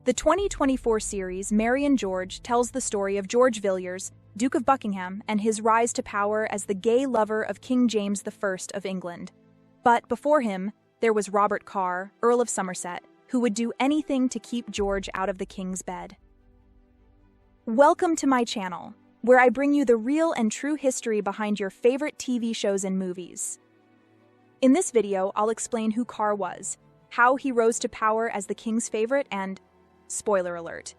The 2024 series Mary and George tells the story of George Villiers, Duke of Buckingham, and his rise to power as the gay lover of King James I of England. But before him, there was Robert Carr, Earl of Somerset, who would do anything to keep George out of the king's bed. Welcome to my channel, where I bring you the real and true history behind your favorite TV shows and movies. In this video, I'll explain who Carr was, how he rose to power as the king's favorite, and, spoiler alert,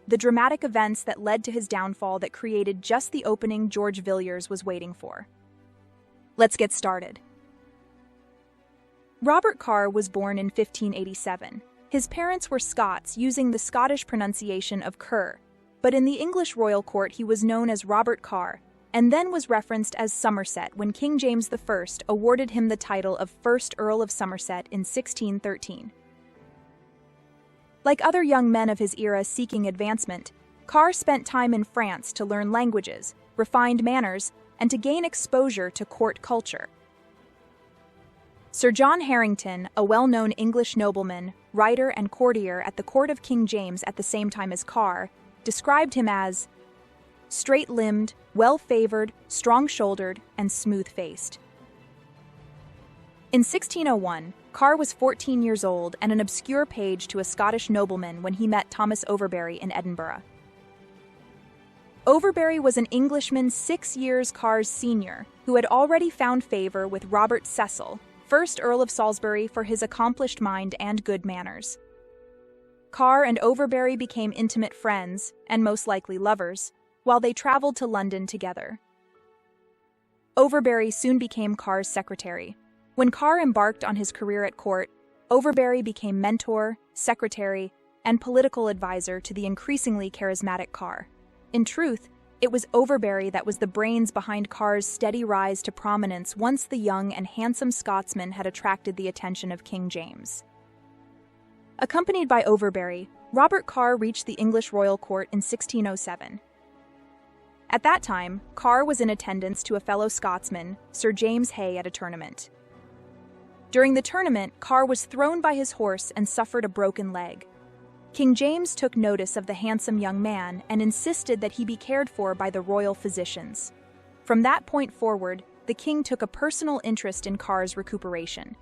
the dramatic events that led to his downfall that created just the opening George Villiers was waiting for. Let's get started. Robert Carr was born in 1587. His parents were Scots, using the Scottish pronunciation of Kerr, but in the English royal court he was known as Robert Carr, and then was referenced as Somerset when King James I awarded him the title of first Earl of Somerset in 1613. Like other young men of his era seeking advancement, Carr spent time in France to learn languages, refined manners, and to gain exposure to court culture. Sir John Harington, a well-known English nobleman, writer, and courtier at the court of King James at the same time as Carr, described him as straight-limbed, well-favored, strong-shouldered, and smooth-faced. In 1601, Carr was 14 years old and an obscure page to a Scottish nobleman when he met Thomas Overbury in Edinburgh. Overbury was an Englishman 6 years Carr's senior, who had already found favor with Robert Cecil, first Earl of Salisbury, for his accomplished mind and good manners. Carr and Overbury became intimate friends, and most likely lovers, while they traveled to London together. Overbury soon became Carr's secretary. When Carr embarked on his career at court, Overbury became mentor, secretary, and political advisor to the increasingly charismatic Carr. In truth, it was Overbury that was the brains behind Carr's steady rise to prominence once the young and handsome Scotsman had attracted the attention of King James. Accompanied by Overbury, Robert Carr reached the English royal court in 1607. At that time, Carr was in attendance to a fellow Scotsman, Sir James Hay, at a tournament. During the tournament, Carr was thrown by his horse and suffered a broken leg. King James took notice of the handsome young man and insisted that he be cared for by the royal physicians. From that point forward, the king took a personal interest in Carr's recuperation.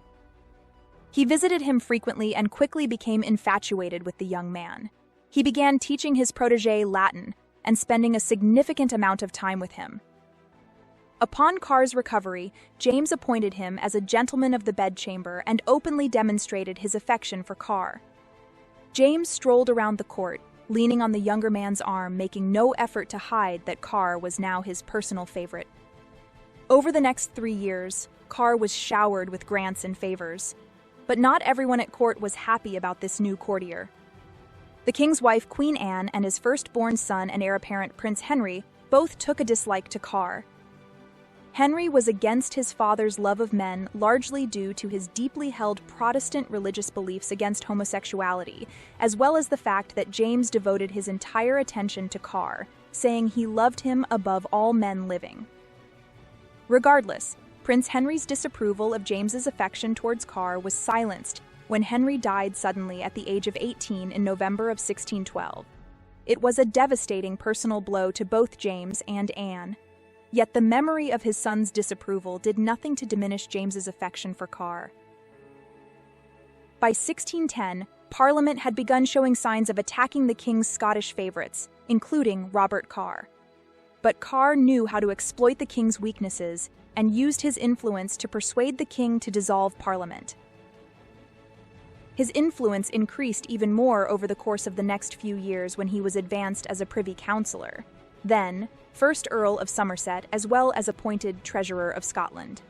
He visited him frequently and quickly became infatuated with the young man. He began teaching his protégé Latin and spending a significant amount of time with him. Upon Carr's recovery, James appointed him as a gentleman of the bedchamber and openly demonstrated his affection for Carr. James strolled around the court, leaning on the younger man's arm, making no effort to hide that Carr was now his personal favorite. Over the next 3 years, Carr was showered with grants and favors. But not everyone at court was happy about this new courtier. The king's wife, Queen Anne, and his firstborn son and heir apparent, Prince Henry, both took a dislike to Carr. Henry was against his father's love of men, largely due to his deeply held Protestant religious beliefs against homosexuality, as well as the fact that James devoted his entire attention to Carr, saying he loved him above all men living. Regardless, Prince Henry's disapproval of James's affection towards Carr was silenced when Henry died suddenly at the age of 18 in November of 1612. It was a devastating personal blow to both James and Anne. Yet the memory of his son's disapproval did nothing to diminish James's affection for Carr. By 1610, Parliament had begun showing signs of attacking the king's Scottish favorites, including Robert Carr. But Carr knew how to exploit the king's weaknesses and used his influence to persuade the king to dissolve Parliament. His influence increased even more over the course of the next few years when he was advanced as a Privy Councillor, then first Earl of Somerset, as well as appointed Treasurer of Scotland.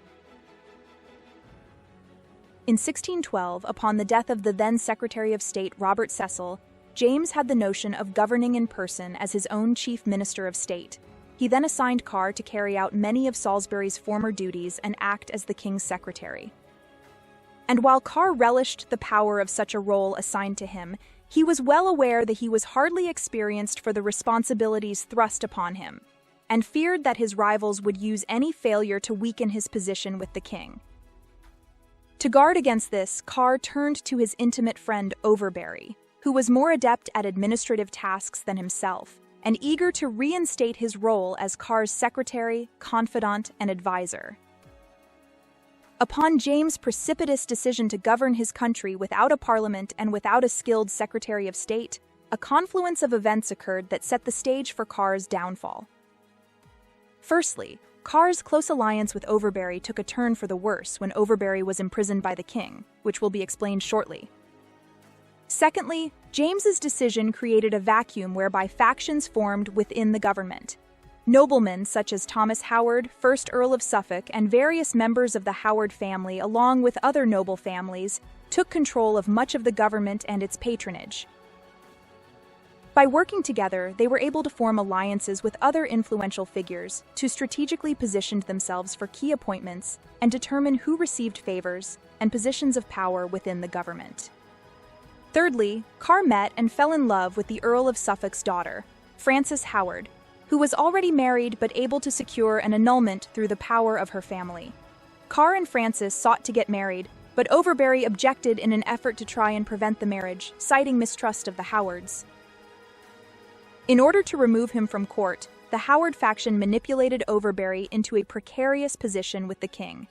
In 1612, upon the death of the then Secretary of State Robert Cecil, James had the notion of governing in person as his own Chief Minister of State. He then assigned Carr to carry out many of Salisbury's former duties and act as the king's secretary. And while Carr relished the power of such a role assigned to him, he was well aware that he was hardly experienced for the responsibilities thrust upon him, and feared that his rivals would use any failure to weaken his position with the king. To guard against this, Carr turned to his intimate friend Overbury, who was more adept at administrative tasks than himself, and eager to reinstate his role as Carr's secretary, confidant, and advisor. Upon James' precipitous decision to govern his country without a parliament and without a skilled Secretary of State, a confluence of events occurred that set the stage for Carr's downfall. Firstly, Carr's close alliance with Overbury took a turn for the worse when Overbury was imprisoned by the king, which will be explained shortly. Secondly, James's decision created a vacuum whereby factions formed within the government. Noblemen such as Thomas Howard, 1st Earl of Suffolk, and various members of the Howard family, along with other noble families, took control of much of the government and its patronage. By working together, they were able to form alliances with other influential figures to strategically position themselves for key appointments and determine who received favors and positions of power within the government. Thirdly, Carr met and fell in love with the Earl of Suffolk's daughter, Frances Howard, who was already married but able to secure an annulment through the power of her family. Carr and Frances sought to get married, but Overbury objected in an effort to try and prevent the marriage, citing mistrust of the Howards. In order to remove him from court, the Howard faction manipulated Overbury into a precarious position with the king.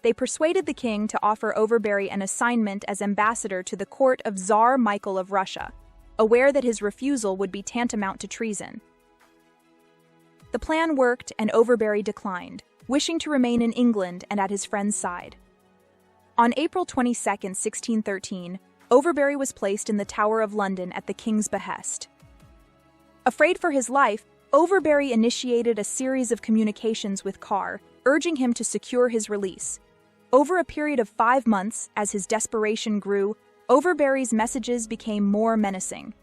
They persuaded the king to offer Overbury an assignment as ambassador to the court of Tsar Michael of Russia, aware that his refusal would be tantamount to treason. The plan worked and Overbury declined, wishing to remain in England and at his friend's side. On April 22, 1613, Overbury was placed in the Tower of London at the king's behest. Afraid for his life, Overbury initiated a series of communications with Carr, urging him to secure his release. Over a period of 5 months, as his desperation grew, Overbury's messages became more menacing.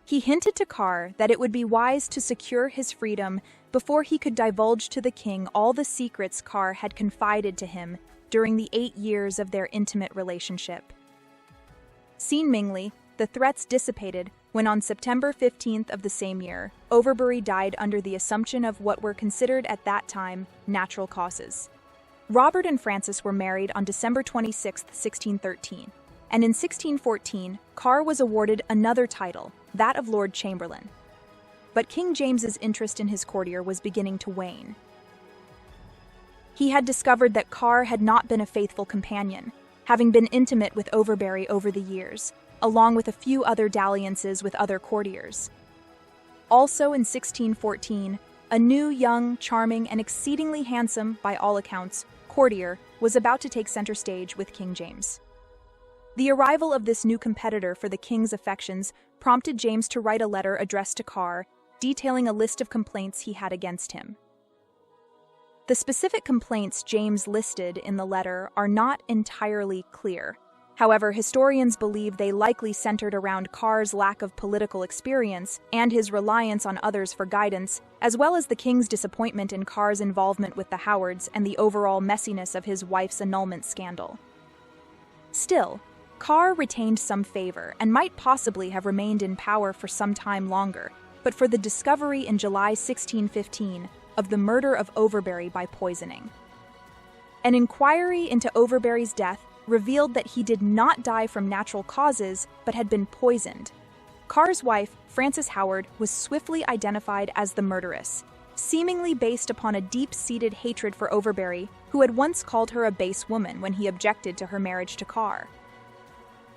He hinted to Carr that it would be wise to secure his freedom before he could divulge to the king all the secrets Carr had confided to him during the 8 years of their intimate relationship. Seemingly, the threats dissipated when on September 15th of the same year, Overbury died under the assumption of what were considered at that time natural causes. Robert and Frances were married on December 26, 1613, and in 1614, Carr was awarded another title, that of Lord Chamberlain. But King James's interest in his courtier was beginning to wane. He had discovered that Carr had not been a faithful companion, having been intimate with Overbury over the years, along with a few other dalliances with other courtiers. Also in 1614, a new, young, charming, and exceedingly handsome, by all accounts, courtier was about to take center stage with King James. The arrival of this new competitor for the king's affections prompted James to write a letter addressed to Carr, detailing a list of complaints he had against him. The specific complaints James listed in the letter are not entirely clear. However, historians believe they likely centered around Carr's lack of political experience and his reliance on others for guidance, as well as the king's disappointment in Carr's involvement with the Howards and the overall messiness of his wife's annulment scandal. Still, Carr retained some favor and might possibly have remained in power for some time longer, but for the discovery in July 1615 of the murder of Overbury by poisoning. An inquiry into Overbury's death revealed that he did not die from natural causes, but had been poisoned. Carr's wife, Frances Howard, was swiftly identified as the murderess, seemingly based upon a deep-seated hatred for Overbury, who had once called her a base woman when he objected to her marriage to Carr.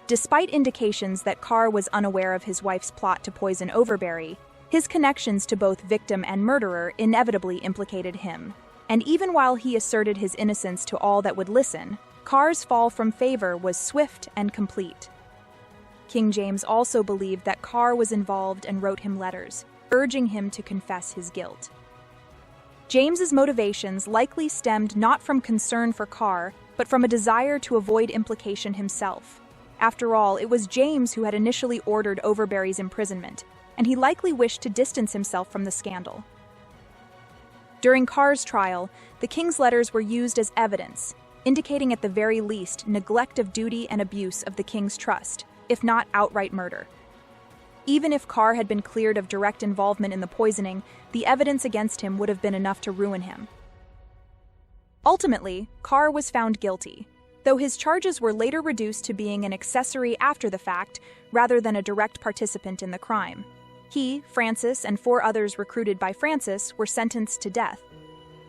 Despite indications that Carr was unaware of his wife's plot to poison Overbury, his connections to both victim and murderer inevitably implicated him, and even while he asserted his innocence to all that would listen, Carr's fall from favor was swift and complete. King James also believed that Carr was involved and wrote him letters, urging him to confess his guilt. James's motivations likely stemmed not from concern for Carr, but from a desire to avoid implication himself. After all, it was James who had initially ordered Overbury's imprisonment, and he likely wished to distance himself from the scandal. During Carr's trial, the king's letters were used as evidence, indicating at the very least neglect of duty and abuse of the king's trust, if not outright murder. Even if Carr had been cleared of direct involvement in the poisoning, the evidence against him would have been enough to ruin him. Ultimately, Carr was found guilty. though his charges were later reduced to being an accessory after the fact rather than a direct participant in the crime. He, Francis, and 4 others recruited by Francis were sentenced to death.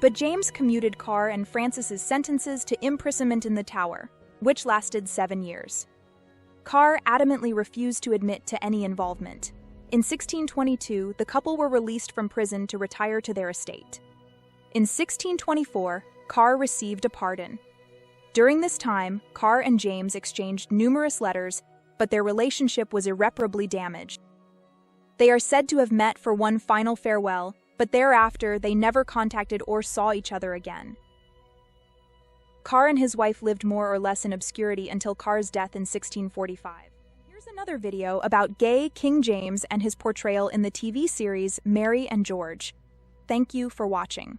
But James commuted Carr and Francis's sentences to imprisonment in the Tower, which lasted 7 years. Carr adamantly refused to admit to any involvement. In 1622, the couple were released from prison to retire to their estate. In 1624, Carr received a pardon. During this time, Carr and James exchanged numerous letters, but their relationship was irreparably damaged. They are said to have met for one final farewell, but thereafter they never contacted or saw each other again. Carr and his wife lived more or less in obscurity until Carr's death in 1645. Here's another video about gay King James and his portrayal in the TV series Mary and George. Thank you for watching.